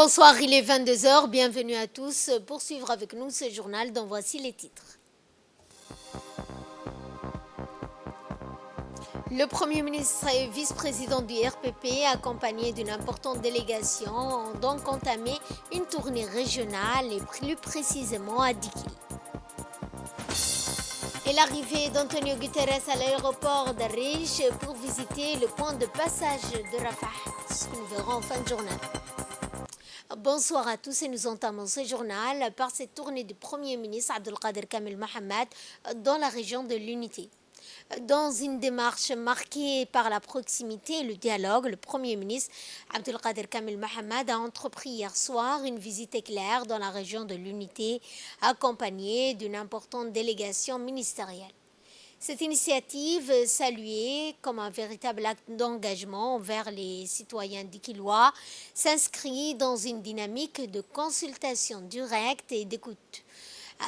Bonsoir, il est 22 heures. Bienvenue à tous pour suivre avec nous ce journal dont voici les titres. Le Premier ministre et vice-président du RPP, accompagné d'une importante délégation, ont donc entamé une tournée régionale et plus précisément à Dikil. Et l'arrivée d'Antonio Guterres à l'aéroport d'Arish pour visiter le point de passage de Rafah, ce que nous verrons en fin de journal. Bonsoir à tous et nous entamons ce journal par cette tournée du Premier ministre Abdelkader Kamel Mohamed dans la région de l'Unité. Dans une démarche marquée par la proximité et le dialogue, le Premier ministre Abdelkader Kamel Mohamed a entrepris hier soir une visite éclair dans la région de l'Unité, accompagnée d'une importante délégation ministérielle. Cette initiative, saluée comme un véritable acte d'engagement envers les citoyens dikilois, s'inscrit dans une dynamique de consultation directe et d'écoute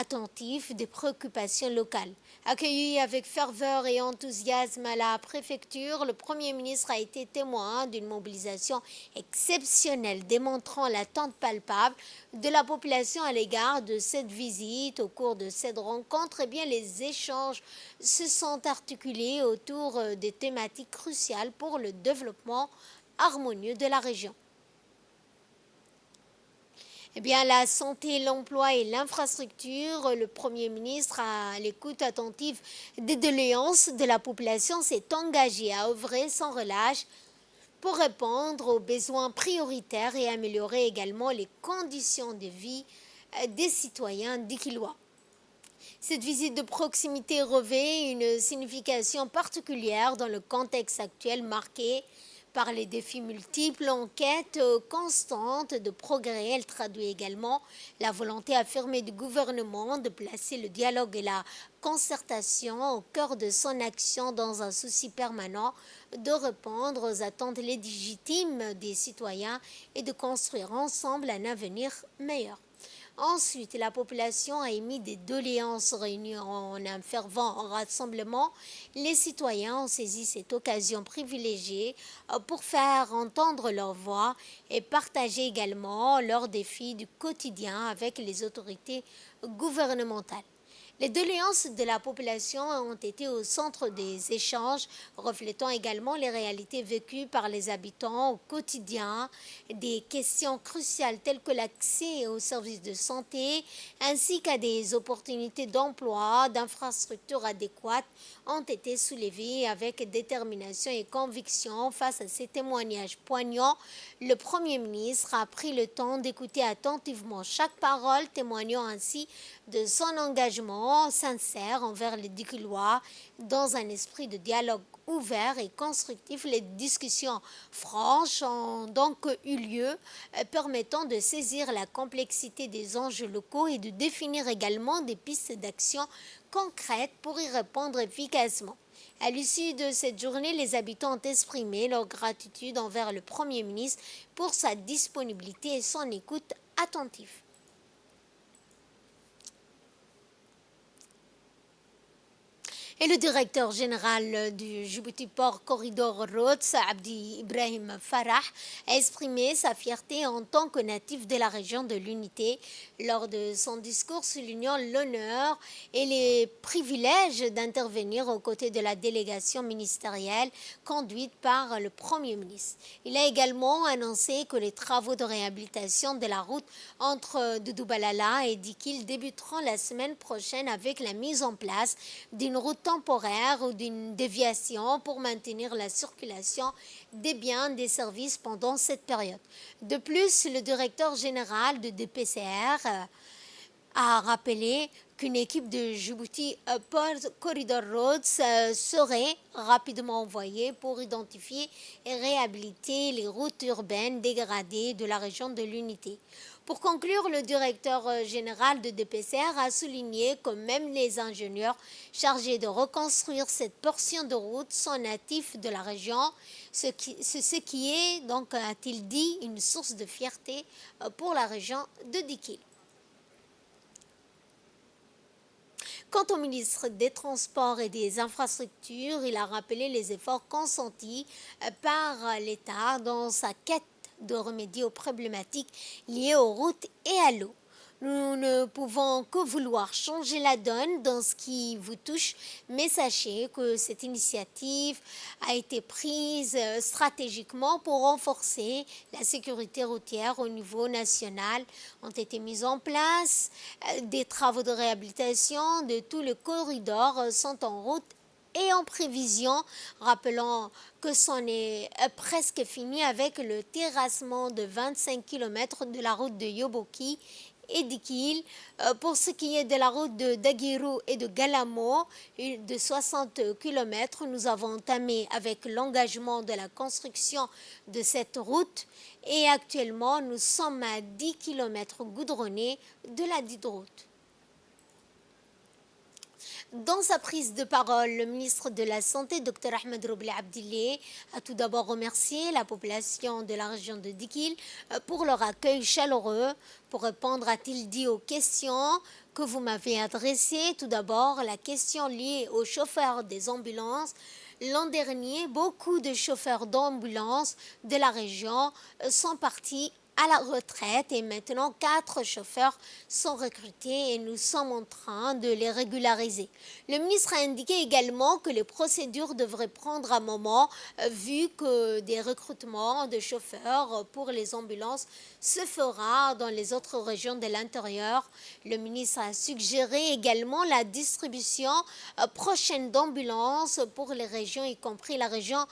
attentif des préoccupations locales. Accueilli avec ferveur et enthousiasme à la préfecture, le Premier ministre a été témoin d'une mobilisation exceptionnelle démontrant l'attente palpable de la population à l'égard de cette visite. Au cours de cette rencontre, les échanges se sont articulés autour des thématiques cruciales pour le développement harmonieux de la région. La santé, l'emploi et l'infrastructure, le Premier ministre, à l'écoute attentive des doléances de la population, s'est engagé à œuvrer sans relâche pour répondre aux besoins prioritaires et améliorer également les conditions de vie des citoyens dikilois. Cette visite de proximité revêt une signification particulière dans le contexte actuel marqué par les défis multiples en quête constante de progrès. Elle traduit également la volonté affirmée du gouvernement de placer le dialogue et la concertation au cœur de son action dans un souci permanent de répondre aux attentes légitimes des citoyens et de construire ensemble un avenir meilleur. Ensuite, la population a émis des doléances réunies en un fervent rassemblement. Les citoyens ont saisi cette occasion privilégiée pour faire entendre leur voix et partager également leurs défis du quotidien avec les autorités gouvernementales. Les doléances de la population ont été au centre des échanges, reflétant également les réalités vécues par les habitants au quotidien. Des questions cruciales telles que l'accès aux services de santé ainsi qu'à des opportunités d'emploi, d'infrastructures adéquates ont été soulevées avec détermination et conviction. Face à ces témoignages poignants, le Premier ministre a pris le temps d'écouter attentivement chaque parole, témoignant ainsi de son engagement sincère envers les Dikilois dans un esprit de dialogue ouvert et constructif. Les discussions franches ont donc eu lieu, permettant de saisir la complexité des enjeux locaux et de définir également des pistes d'action concrètes pour y répondre efficacement. À l'issue de cette journée, les habitants ont exprimé leur gratitude envers le Premier ministre pour sa disponibilité et son écoute attentive. Et le directeur général du Djibouti Port Corridor Roads, Abdi Ibrahim Farah, a exprimé sa fierté en tant que natif de la région de l'Unité lors de son discours soulignant l'honneur et les privilèges d'intervenir aux côtés de la délégation ministérielle conduite par le Premier ministre. Il a également annoncé que les travaux de réhabilitation de la route entre Doudoubalala et Dikil débuteront la semaine prochaine avec la mise en place d'une route temporaire ou d'une déviation pour maintenir la circulation des biens et des services pendant cette période. De plus, le directeur général de DPCR a rappelé qu'une équipe de Djibouti Port Corridor Roads serait rapidement envoyée pour identifier et réhabiliter les routes urbaines dégradées de la région de l'Unité. Pour conclure, le directeur général de DPCR a souligné que même les ingénieurs chargés de reconstruire cette portion de route sont natifs de la région, ce qui est, donc, a-t-il dit, une source de fierté pour la région de Dikil. Quant au ministre des Transports et des Infrastructures, il a rappelé les efforts consentis par l'État dans sa quête de remédier aux problématiques liées aux routes et à l'eau. Nous ne pouvons que vouloir changer la donne dans ce qui vous touche, mais sachez que cette initiative a été prise stratégiquement pour renforcer la sécurité routière au niveau national. Ont été mis en place des travaux de réhabilitation de tout le corridor sont en route et en prévision. Rappelons que c'en est presque fini avec le terrassement de 25 km de la route de Yoboki et d'Ikil. Pour ce qui est de la route de Daguerou et de Galamo, de 60 km, nous avons entamé avec l'engagement de la construction de cette route et actuellement nous sommes à 10 km goudronnés de la dite route. Dans sa prise de parole, le ministre de la Santé, Dr Ahmed Roubli Abdillah, a tout d'abord remercié la population de la région de Dikil pour leur accueil chaleureux. Pour répondre, a-t-il dit, aux questions que vous m'avez adressées. Tout d'abord, la question liée aux chauffeurs des ambulances. L'an dernier, beaucoup de chauffeurs d'ambulances de la région sont partis à la retraite et maintenant 4 chauffeurs sont recrutés et nous sommes en train de les régulariser. Le ministre a indiqué également que les procédures devraient prendre un moment vu que des recrutements de chauffeurs pour les ambulances se fera dans les autres régions de l'intérieur. Le ministre a suggéré également la distribution prochaine d'ambulances pour les régions, y compris la région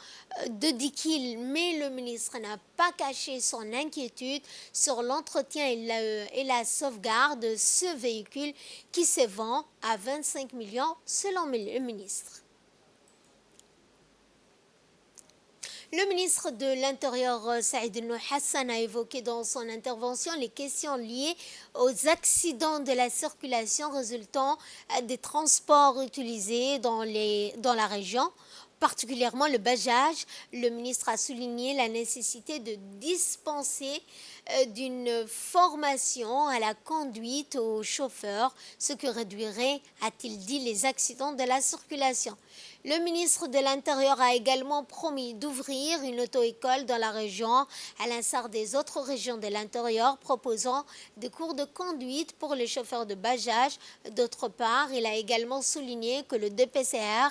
de Dikil. Mais le ministre n'a pas caché son inquiétude sur l'entretien et la sauvegarde de ce véhicule qui se vend à 25 millions selon le ministre. Le ministre de l'Intérieur, Saïd Nouh Hassan, a évoqué dans son intervention les questions liées aux accidents de la circulation résultant des transports utilisés dans la région, particulièrement le bajaj. Le ministre a souligné la nécessité de dispenser d'une formation à la conduite aux chauffeurs, ce qui réduirait, a-t-il dit, les accidents de la circulation. Le ministre de l'Intérieur a également promis d'ouvrir une auto-école dans la région, à l'instar des autres régions de l'intérieur, proposant des cours de conduite pour les chauffeurs de bajaj. D'autre part, il a également souligné que le DPCR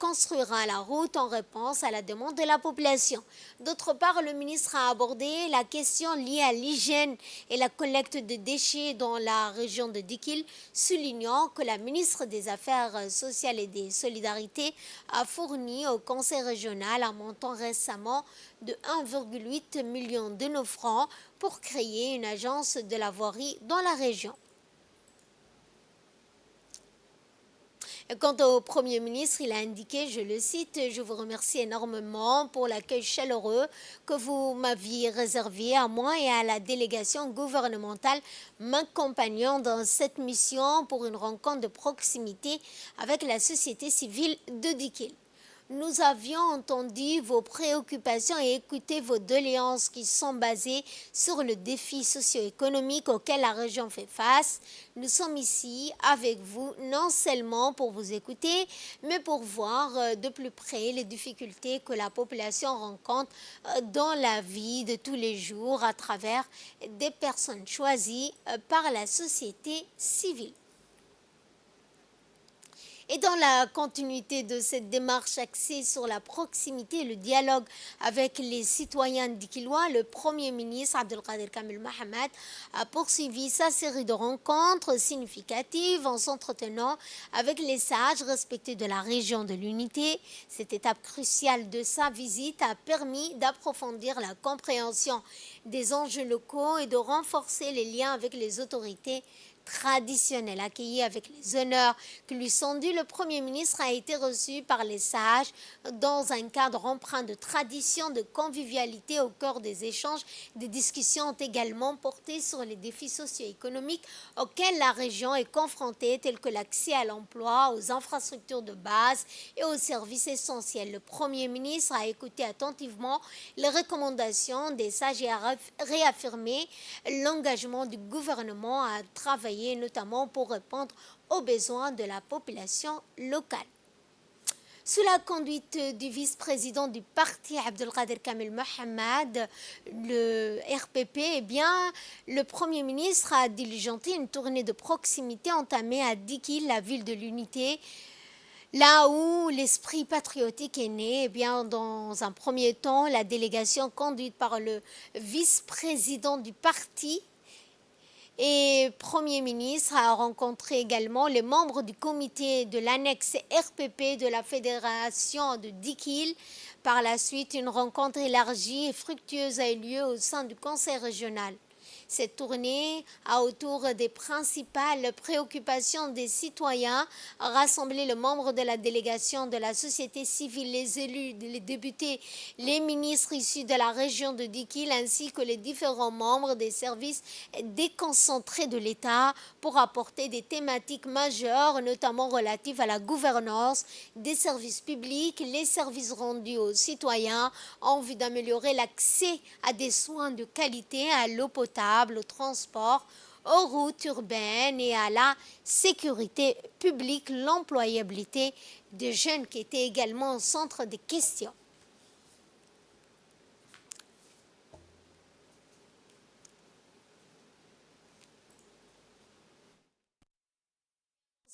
construira la route en réponse à la demande de la population. D'autre part, le ministre a abordé la question liée à l'hygiène et la collecte de déchets dans la région de Dikil, soulignant que la ministre des Affaires sociales et des Solidarités a fourni au Conseil régional un montant récemment de 1,8 million de nos francs pour créer une agence de la voirie dans la région. Quant au Premier ministre, il a indiqué, je le cite, « Je vous remercie énormément pour l'accueil chaleureux que vous m'aviez réservé à moi et à la délégation gouvernementale m'accompagnant dans cette mission pour une rencontre de proximité avec la société civile de Dikil. Nous avions entendu vos préoccupations et écouté vos doléances qui sont basées sur le défi socio-économique auquel la région fait face. Nous sommes ici avec vous non seulement pour vous écouter, mais pour voir de plus près les difficultés que la population rencontre dans la vie de tous les jours à travers des personnes choisies par la société civile. » Et dans la continuité de cette démarche axée sur la proximité et le dialogue avec les citoyens dikilois, le Premier ministre Abdelkader Kamel Mohamed a poursuivi sa série de rencontres significatives en s'entretenant avec les sages respectés de la région de l'unité. Cette étape cruciale de sa visite a permis d'approfondir la compréhension des enjeux locaux et de renforcer les liens avec les autorités traditionnel. Accueilli avec les honneurs qui lui sont dus, le Premier ministre a été reçu par les sages dans un cadre empreint de tradition, de convivialité au cœur des échanges. Des discussions ont également porté sur les défis socio-économiques auxquels la région est confrontée, tels que l'accès à l'emploi, aux infrastructures de base et aux services essentiels. Le Premier ministre a écouté attentivement les recommandations des sages et a réaffirmé l'engagement du gouvernement à travailler notamment pour répondre aux besoins de la population locale. Sous la conduite du vice-président du parti Abdelkader Kamel Mohamed, le RPP, eh bien, le Premier ministre a diligenté une tournée de proximité entamée à Dikil, la ville de l'Unité, là où l'esprit patriotique est né. Eh bien, dans un premier temps, la délégation conduite par le vice-président du parti et Premier ministre a rencontré également les membres du comité de l'annexe RPP de la fédération de Dikil. Par la suite, une rencontre élargie et fructueuse a eu lieu au sein du conseil régional. Cette tournée a autour des principales préoccupations des citoyens rassemblé les membres de la délégation de la société civile, les élus, les députés, les ministres issus de la région de Dikil ainsi que les différents membres des services déconcentrés de l'État pour apporter des thématiques majeures, notamment relatives à la gouvernance des services publics, les services rendus aux citoyens en vue d'améliorer l'accès à des soins de qualité, à l'eau potable, au transport, aux routes urbaines et à la sécurité publique, l'employabilité des jeunes qui étaient également au centre des questions.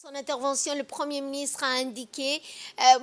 Son intervention, le Premier ministre a indiqué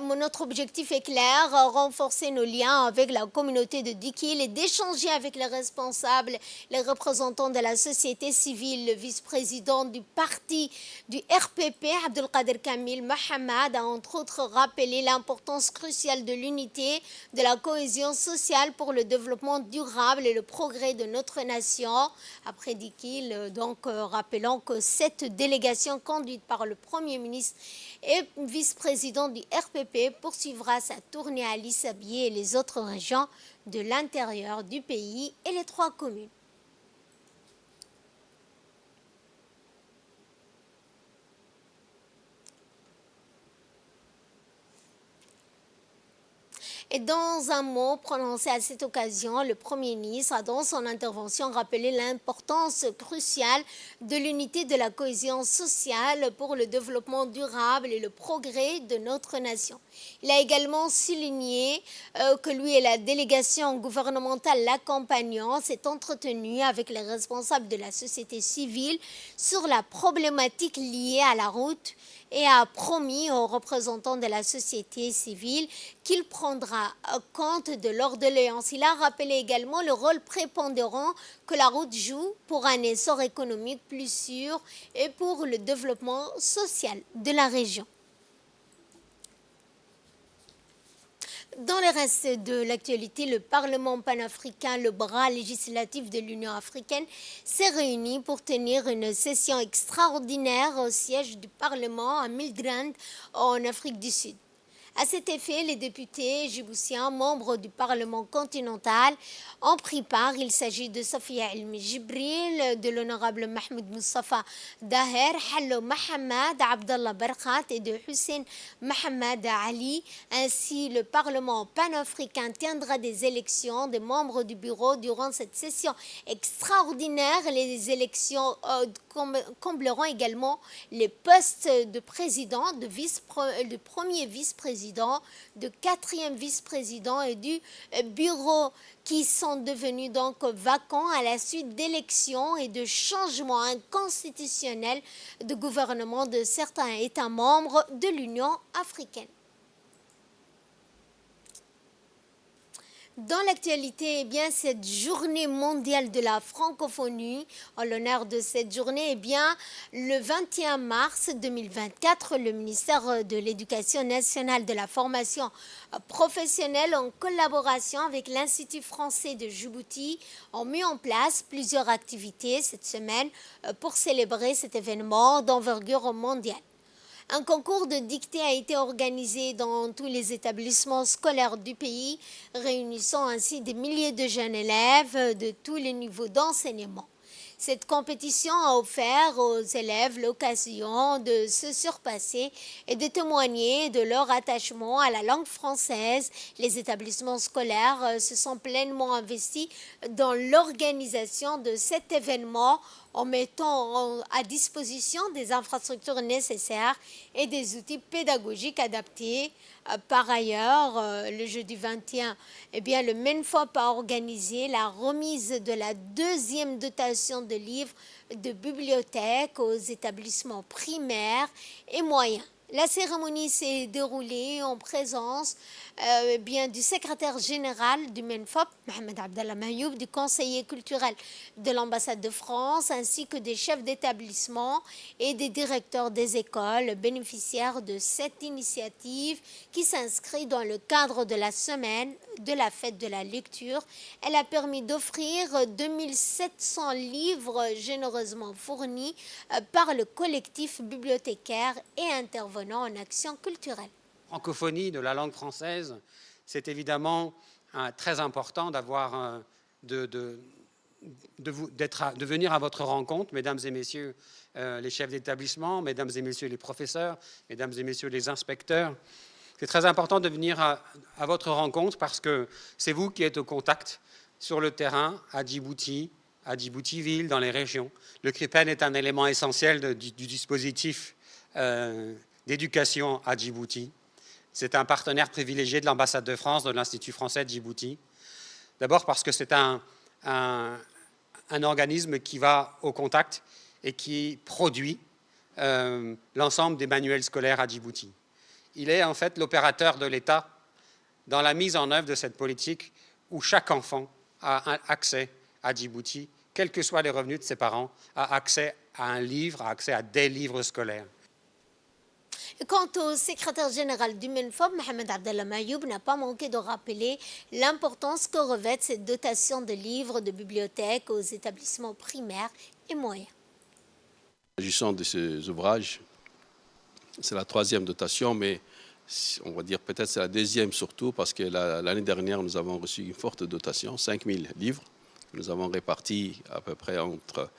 notre objectif est clair, renforcer nos liens avec la communauté de Dikil et d'échanger avec les responsables, les représentants de la société civile. Le vice-président du parti du RPP, Abdelkader Kamel Mohamed, a entre autres rappelé l'importance cruciale de l'unité, de la cohésion sociale pour le développement durable et le progrès de notre nation. Après Dikil, donc rappelons que cette délégation conduite par le Premier ministre et vice-président du RPP poursuivra sa tournée à Lissabié et les autres régions de l'intérieur du pays et les 3 communes. Et dans un mot prononcé à cette occasion, le Premier ministre a dans son intervention rappelé l'importance cruciale de l'unité de la cohésion sociale pour le développement durable et le progrès de notre nation. Il a également souligné que lui et la délégation gouvernementale l'accompagnant s'est entretenu avec les responsables de la société civile sur la problématique liée à la route et a promis aux représentants de la société civile qu'il prendra compte de leurs doléances. Il a rappelé également le rôle prépondérant que la route joue pour un essor économique plus sûr et pour le développement social de la région. Dans le reste de l'actualité, le Parlement panafricain, le bras législatif de l'Union africaine, s'est réuni pour tenir une session extraordinaire au siège du Parlement à Midrand, en Afrique du Sud. À cet effet, les députés djiboutiens, membres du Parlement continental, ont pris part. Il s'agit de Safia El-Jibril, de l'honorable Mahmoud Moustapha Daher, Hallo Mohamed, Abdallah Barkat et de Hussein Mohamed Ali. Ainsi, le Parlement panafricain tiendra des élections des membres du bureau durant cette session extraordinaire. Les élections combleront également les postes de président, de premier vice-président, de 4e vice-président et du bureau qui sont devenus donc vacants à la suite d'élections et de changements inconstitutionnels de gouvernement de certains États membres de l'Union africaine. Dans l'actualité, eh bien, cette journée mondiale de la francophonie, en l'honneur de cette journée, eh bien, le 21 mars 2024, le ministère de l'Éducation nationale de la formation professionnelle, en collaboration avec l'Institut français de Djibouti, ont mis en place plusieurs activités cette semaine pour célébrer cet événement d'envergure mondiale. Un concours de dictée a été organisé dans tous les établissements scolaires du pays, réunissant ainsi des milliers de jeunes élèves de tous les niveaux d'enseignement. Cette compétition a offert aux élèves l'occasion de se surpasser et de témoigner de leur attachement à la langue française. Les établissements scolaires se sont pleinement investis dans l'organisation de cet événement en mettant à disposition des infrastructures nécessaires et des outils pédagogiques adaptés. Par ailleurs, le jeudi 21, eh bien, le MENFOP a organisé la remise de la deuxième dotation de livres de bibliothèque aux établissements primaires et moyens. La cérémonie s'est déroulée en présence bien, du secrétaire général du MENFOP, Mohamed Abdallah Mayoub, du conseiller culturel de l'ambassade de France, ainsi que des chefs d'établissement et des directeurs des écoles bénéficiaires de cette initiative qui s'inscrit dans le cadre de la semaine de la fête de la lecture. Elle a permis d'offrir 2700 livres généreusement fournis par le collectif bibliothécaire et intervenant en action culturelle. Francophonie de la langue française, c'est évidemment très important d'avoir de venir à votre rencontre, mesdames et messieurs les chefs d'établissement, mesdames et messieurs les professeurs, mesdames et messieurs les inspecteurs. C'est très important de venir à votre rencontre parce que c'est vous qui êtes au contact sur le terrain à Djibouti-Ville, dans les régions. Le CRIPEN est un élément essentiel du dispositif d'éducation à Djibouti. C'est un partenaire privilégié de l'ambassade de France, de l'Institut français de Djibouti. D'abord parce que c'est un organisme qui va au contact et qui produit l'ensemble des manuels scolaires à Djibouti. Il est en fait l'opérateur de l'État dans la mise en œuvre de cette politique où chaque enfant a accès à Djibouti, quels que soient les revenus de ses parents, a accès à un livre, a accès à des livres scolaires. Quant au secrétaire général du MENFOP, Mohamed Abdallah Mayoub, n'a pas manqué de rappeler l'importance que revêt cette dotation de livres de bibliothèque aux établissements primaires et moyens. S'agissant de ces ouvrages, c'est la troisième dotation, mais on va dire peut-être c'est la deuxième surtout, parce que l'année dernière, nous avons reçu une forte dotation, 5000 livres. Nous avons réparti à peu près entre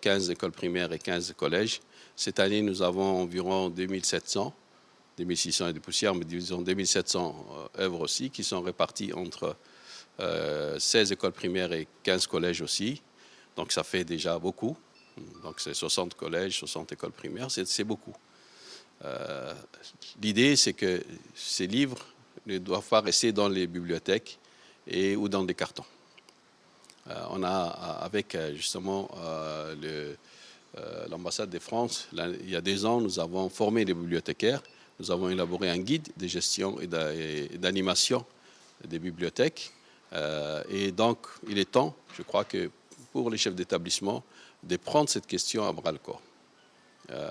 15 écoles primaires et 15 collèges. Cette année, nous avons environ 2700, 2600 et des poussières, mais disons 2700 œuvres aussi, qui sont réparties entre 16 écoles primaires et 15 collèges aussi. Donc ça fait déjà beaucoup. Donc c'est 60 collèges, 60 écoles primaires, c'est beaucoup. L'idée, c'est que ces livres ne doivent pas rester dans les bibliothèques ou dans des cartons. On a, avec justement l'ambassade de France, il y a 2 ans, nous avons formé les bibliothécaires. Nous avons élaboré un guide de gestion et d'animation des bibliothèques. Et donc, il est temps, je crois que pour les chefs d'établissement, de prendre cette question à bras-le-corps.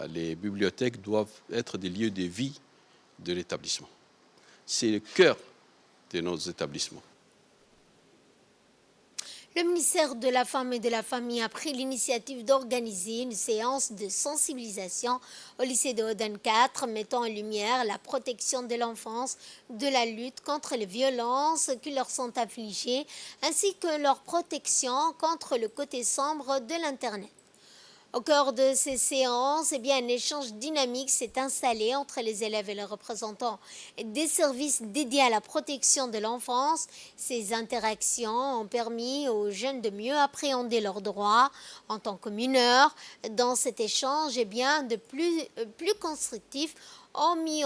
Les bibliothèques doivent être des lieux de vie de l'établissement. C'est le cœur de nos établissements. Le ministère de la Femme et de la Famille a pris l'initiative d'organiser une séance de sensibilisation au lycée de Oden 4, mettant en lumière la protection de l'enfance, de la lutte contre les violences qui leur sont infligées, ainsi que leur protection contre le côté sombre de l'Internet. Au cœur de ces séances, un échange dynamique s'est installé entre les élèves et les représentants des services dédiés à la protection de l'enfance. Ces interactions ont permis aux jeunes de mieux appréhender leurs droits en tant que mineurs. Dans cet échange, de plus constructif, ont mis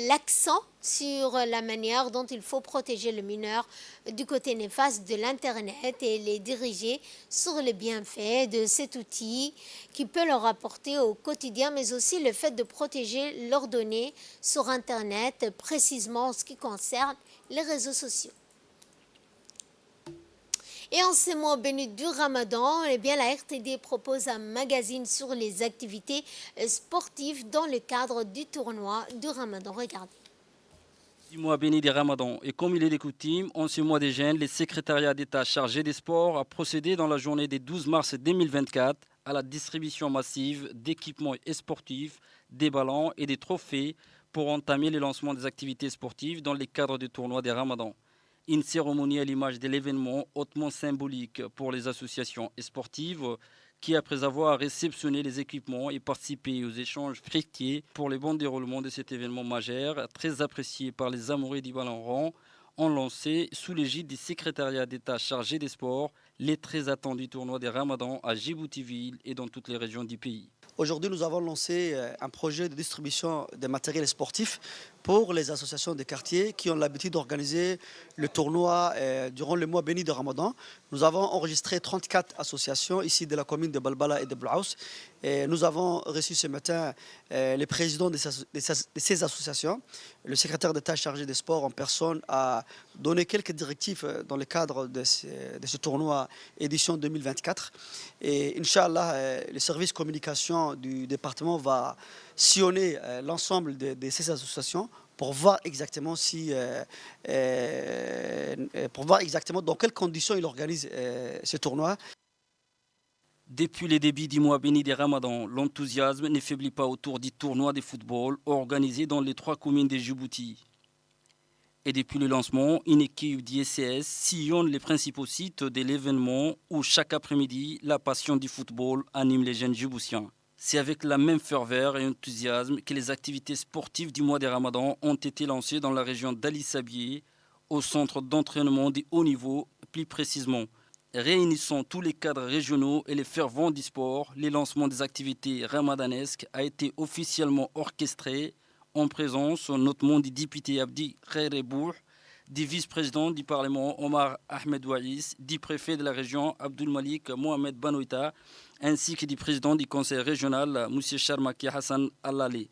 l'accent sur la manière dont il faut protéger le mineur du côté néfaste de l'Internet et les diriger sur les bienfaits de cet outil qui peut leur apporter au quotidien, mais aussi le fait de protéger leurs données sur Internet, précisément en ce qui concerne les réseaux sociaux. Et en ces mois bénis du Ramadan, la RTD propose un magazine sur les activités sportives dans le cadre du tournoi du Ramadan. Regardez. Du mois béni des Ramadan. Et comme il est de coutume, en ce mois des jeûnes, le secrétariat d'État chargé des sports a procédé dans la journée des 12 mars 2024 à la distribution massive d'équipements sportifs, des ballons et des trophées pour entamer le lancement des activités sportives dans le cadre du tournoi des Ramadan. Une cérémonie à l'image de l'événement hautement symbolique pour les associations sportives qui, après avoir réceptionné les équipements et participé aux échanges fructiers pour le bon déroulement de cet événement majeur, très apprécié par les amoureux du ballon rond, ont lancé, sous l'égide du secrétariat d'État chargé des sports, les très attendus tournois des Ramadans à Djibouti-Ville et dans toutes les régions du pays. Aujourd'hui, nous avons lancé un projet de distribution des matériels sportifs pour les associations des quartiers qui ont l'habitude d'organiser le tournoi durant le mois béni de Ramadan. Nous avons enregistré 34 associations ici de la commune de Balbala et de Blaous. Et nous avons reçu ce matin les présidents de ces associations. Le secrétaire d'État chargé des sports en personne a donné quelques directives dans le cadre de ce tournoi édition 2024. Et Inch'Allah, le service communication du département va sillonner l'ensemble de ces associations pour voir exactement dans quelles conditions il organise ce tournoi. Depuis les débuts du mois béni des Ramadans, l'enthousiasme ne faiblit pas autour du tournoi de football organisé dans les 3 communes de Djibouti. Et depuis le lancement, une équipe d'ISCS sillonne les principaux sites de l'événement où chaque après-midi, la passion du football anime les jeunes djiboutiens. C'est avec la même ferveur et enthousiasme que les activités sportives du mois des Ramadans ont été lancées dans la région d'Ali Sabié, au centre d'entraînement de haut niveau, plus précisément. Réunissant tous les cadres régionaux et les fervents du sport, le lancement des activités ramadanesques a été officiellement orchestré en présence notamment du député Abdi Khairebour, du vice-président du Parlement Omar Ahmed Waïs, du préfet de la région Abdul Malik Mohamed Banouita, ainsi que du président du conseil régional M. Charmaki Hassan Allali.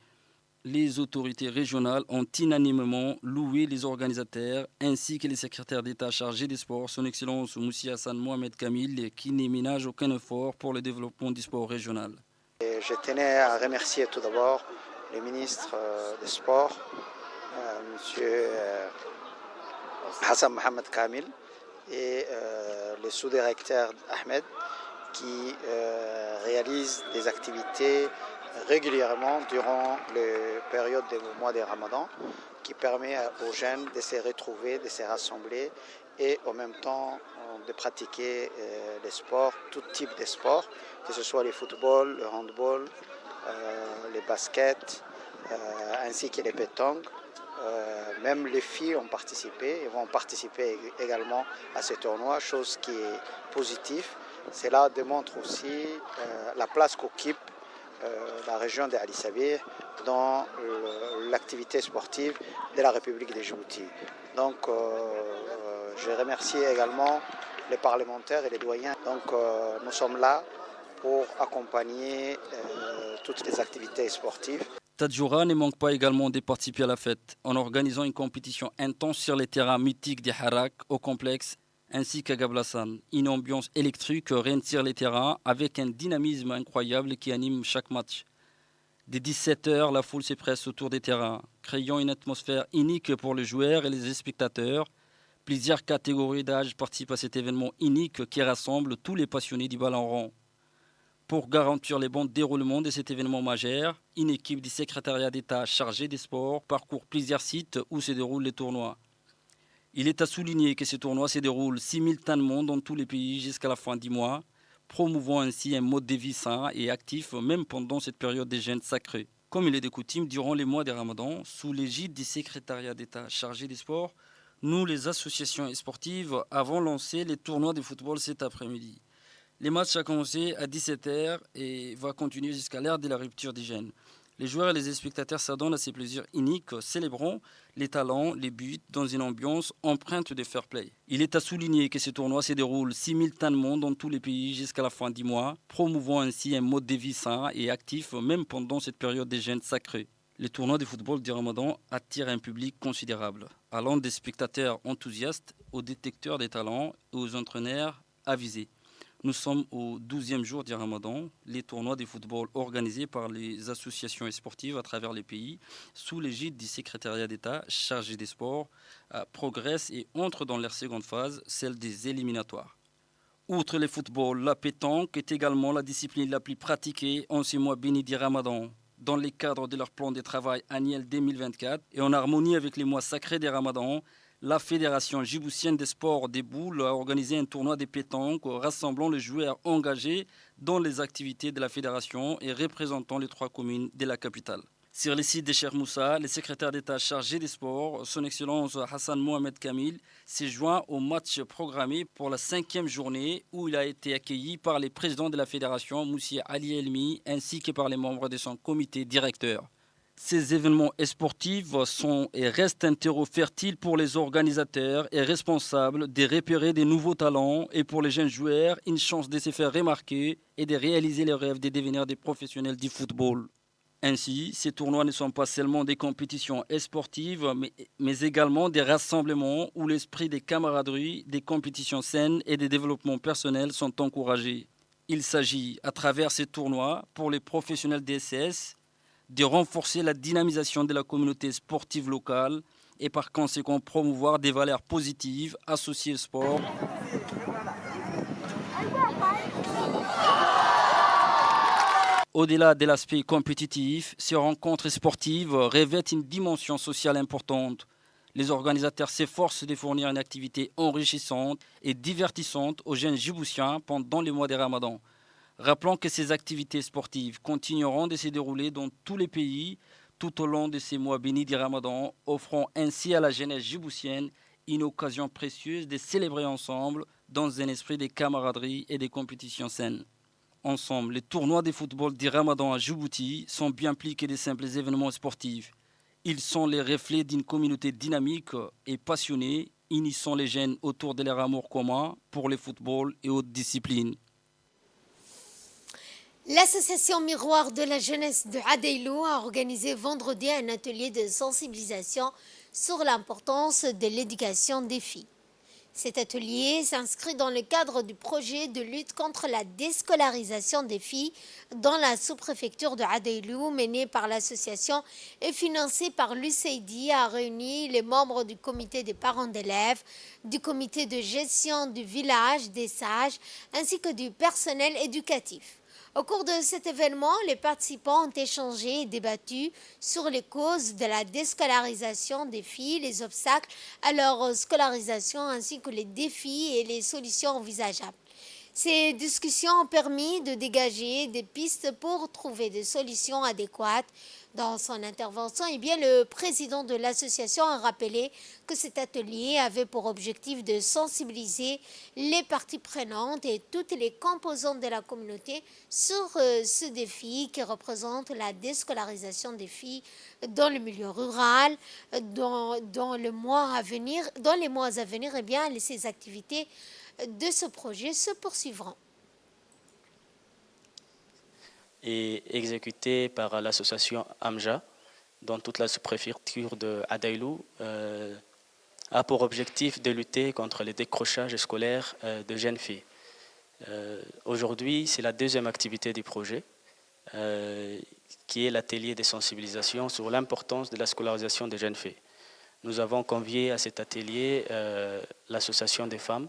Les autorités régionales ont unanimement loué les organisateurs ainsi que les secrétaires d'État chargés des sports, son Excellence M. Hassan Mohamed Kamil, qui ne ménage aucun effort pour le développement du sport régional. Je tenais à remercier tout d'abord le ministre des Sports, M. Hassan Mohamed Kamil, et le sous-directeur Ahmed, qui réalisent des activités régulièrement durant les périodes du mois de Ramadan, qui permet aux jeunes de se retrouver, de se rassembler et en même temps de pratiquer les sports, tout type de sports, que ce soit le football, le handball, les baskets, ainsi que les pétanques. Même les filles ont participé et vont participer également à ce tournoi, chose qui est positive. Cela démontre aussi la place qu'occupe la région d'Ali Sabir dans l'activité sportive de la République de Djibouti. Donc je remercie également les parlementaires et les doyens. Donc nous sommes là pour accompagner toutes les activités sportives. Tadjoura ne manque pas également de participer à la fête en organisant une compétition intense sur les terrains mythiques des Harak au complexe ainsi qu'à Gablassan. Une ambiance électrique règne sur les terrains avec un dynamisme incroyable qui anime chaque match. Dès 17h, la foule se presse autour des terrains, créant une atmosphère unique pour les joueurs et les spectateurs. Plusieurs catégories d'âge participent à cet événement unique qui rassemble tous les passionnés du ballon rond. Pour garantir le bon déroulement de cet événement majeur, une équipe du secrétariat d'État chargée des sports parcourt plusieurs sites où se déroulent les tournois. Il est à souligner que ce tournoi se déroule simultanément dans tous les pays jusqu'à la fin du mois, promouvant ainsi un mode de vie sain et actif même pendant cette période de jeûne sacré. Comme il est de coutume, durant les mois de Ramadan, sous l'égide du secrétariat d'État chargé des sports, nous, les associations sportives, avons lancé les tournois de football cet après-midi. Les matchs ont commencé à 17h et vont continuer jusqu'à l'heure de la rupture des jeûnes. Les joueurs et les spectateurs s'adonnent à ces plaisirs uniques, célébrant les talents, les buts, dans une ambiance empreinte de fair play. Il est à souligner que ce tournoi se déroule simultanément dans tous les pays jusqu'à la fin du mois, promouvant ainsi un mode de vie sain et actif même pendant cette période de jeûne sacré. Le tournoi de football du Ramadan attire un public considérable, allant des spectateurs enthousiastes aux détecteurs des talents et aux entraîneurs avisés. Nous sommes au 12e jour du Ramadan. Les tournois de football organisés par les associations sportives à travers les pays, sous l'égide du secrétariat d'État chargé des sports, progressent et entrent dans leur seconde phase, celle des éliminatoires. Outre le football, la pétanque est également la discipline la plus pratiquée en ce mois béni du Ramadan. Dans le cadre de leur plan de travail annuel 2024 et en harmonie avec les mois sacrés des Ramadan, la Fédération djiboutienne des sports des boules a organisé un tournoi de pétanque rassemblant les joueurs engagés dans les activités de la fédération et représentant les 3 communes de la capitale. Sur le site de Cheikh Moussa, le secrétaire d'État chargé des sports, son Excellence Hassan Mohamed Kamil, s'est joint au match programmé pour la 5e journée où il a été accueilli par les présidents de la fédération, Moussia Ali Elmi, ainsi que par les membres de son comité directeur. Ces événements sportifs sont et restent un terreau fertile pour les organisateurs et responsables de repérer des nouveaux talents et pour les jeunes joueurs, une chance de se faire remarquer et de réaliser le rêve de devenir des professionnels du football. Ainsi, ces tournois ne sont pas seulement des compétitions sportives, mais également des rassemblements où l'esprit de camaraderie, des compétitions saines et des développements personnels sont encouragés. Il s'agit, à travers ces tournois, pour les professionnels DSS, de renforcer la dynamisation de la communauté sportive locale et par conséquent promouvoir des valeurs positives associées au sport. Au-delà de l'aspect compétitif, ces rencontres sportives revêtent une dimension sociale importante. Les organisateurs s'efforcent de fournir une activité enrichissante et divertissante aux jeunes djiboutiens pendant les mois de Ramadan. Rappelons que ces activités sportives continueront de se dérouler dans tous les pays tout au long de ces mois bénis du Ramadan, offrant ainsi à la jeunesse djiboutienne une occasion précieuse de célébrer ensemble dans un esprit de camaraderie et de compétition saine. Ensemble, les tournois de football du Ramadan à Djibouti sont bien plus que des simples événements sportifs. Ils sont les reflets d'une communauté dynamique et passionnée, unissant les jeunes autour de leur amour commun pour le football et autres disciplines. L'association Miroir de la jeunesse de Adeilou a organisé vendredi un atelier de sensibilisation sur l'importance de l'éducation des filles. Cet atelier s'inscrit dans le cadre du projet de lutte contre la déscolarisation des filles dans la sous-préfecture de Adeilou, mené par l'association et financé par l'UCID, a réuni les membres du comité des parents d'élèves, du comité de gestion du village des sages, ainsi que du personnel éducatif. Au cours de cet événement, les participants ont échangé et débattu sur les causes de la déscolarisation des filles, les obstacles à leur scolarisation ainsi que les défis et les solutions envisageables. Ces discussions ont permis de dégager des pistes pour trouver des solutions adéquates. Dans son intervention, le président de l'association a rappelé que cet atelier avait pour objectif de sensibiliser les parties prenantes et toutes les composantes de la communauté sur ce défi qui représente la déscolarisation des filles dans le milieu rural. Dans les mois à venir, ces activités de ce projet se poursuivront. Et exécuté par l'association AMJA, dont toute la sous-préfecture de Adeilou, a pour objectif de lutter contre le décrochage scolaire de jeunes filles. Aujourd'hui, c'est la deuxième activité du projet, qui est l'atelier de sensibilisation sur l'importance de la scolarisation des jeunes filles. Nous avons convié à cet atelier l'association des femmes,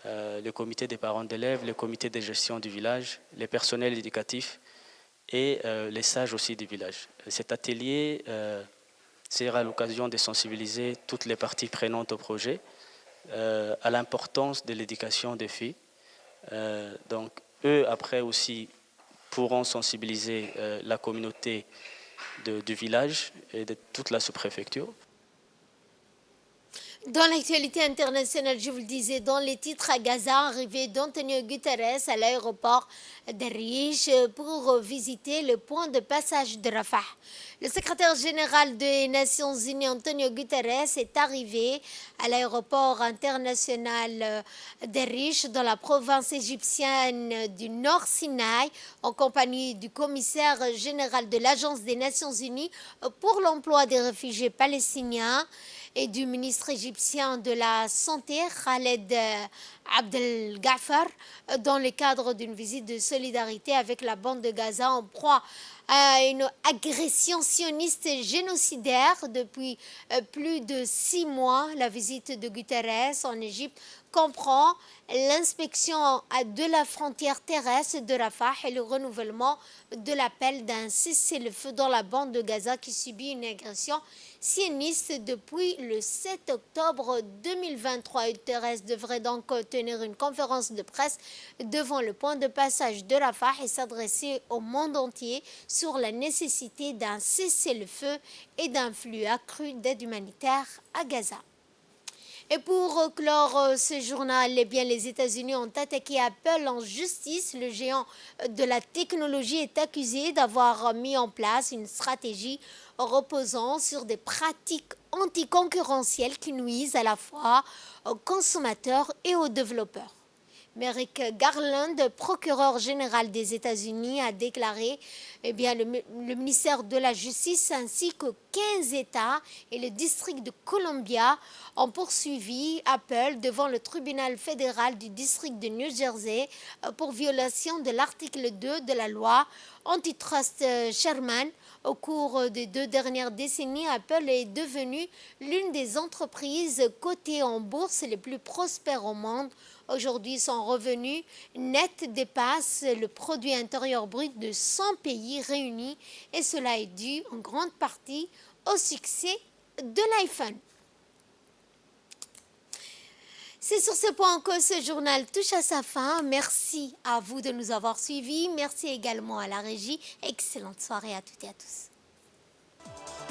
le comité des parents d'élèves, le comité de gestion du village, les personnels éducatifs et les sages aussi du village. Cet atelier sera l'occasion de sensibiliser toutes les parties prenantes au projet à l'importance de l'éducation des filles. Donc, eux, après aussi, pourront sensibiliser la communauté du village et de toute la sous-préfecture. Dans l'actualité internationale, je vous le disais, dans les titres à Gaza, arrivée d'Antonio Guterres à l'aéroport d'Arish pour visiter le point de passage de Rafah. Le secrétaire général des Nations Unies, Antonio Guterres, est arrivé à l'aéroport international d'Arish dans la province égyptienne du Nord Sinaï en compagnie du commissaire général de l'Agence des Nations Unies pour l'emploi des réfugiés palestiniens et du ministre égyptien de la Santé, Khaled Abdel Ghaffar, dans le cadre d'une visite de solidarité avec la bande de Gaza en proie à une agression sioniste génocidaire depuis plus de 6 mois. La visite de Guterres en Égypte comprend l'inspection de la frontière terrestre de Rafah et le renouvellement de l'appel d'un cessez-le-feu dans la bande de Gaza qui subit une agression sioniste depuis le 7 octobre 2023. Guterres devrait donc tenir une conférence de presse devant le point de passage de Rafah et s'adresser au monde entier sur la nécessité d'un cessez-le-feu et d'un flux accru d'aide humanitaire à Gaza. Et pour clore ce journal, les États-Unis ont attaqué Apple en justice. Le géant de la technologie est accusé d'avoir mis en place une stratégie reposant sur des pratiques anticoncurrentielles qui nuisent à la fois aux consommateurs et aux développeurs. Merrick Garland, procureur général des États-Unis, a déclaré le ministère de la Justice ainsi que 15 États et le district de Columbia ont poursuivi Apple devant le tribunal fédéral du district de New Jersey pour violation de l'article 2 de la loi antitrust Sherman. Au cours des 2 dernières décennies, Apple est devenue l'une des entreprises cotées en bourse les plus prospères au monde. Aujourd'hui, son revenu net dépasse le produit intérieur brut de 100 pays réunis et cela est dû en grande partie au succès de l'iPhone. C'est sur ce point que ce journal touche à sa fin. Merci à vous de nous avoir suivis. Merci également à la régie. Excellente soirée à toutes et à tous.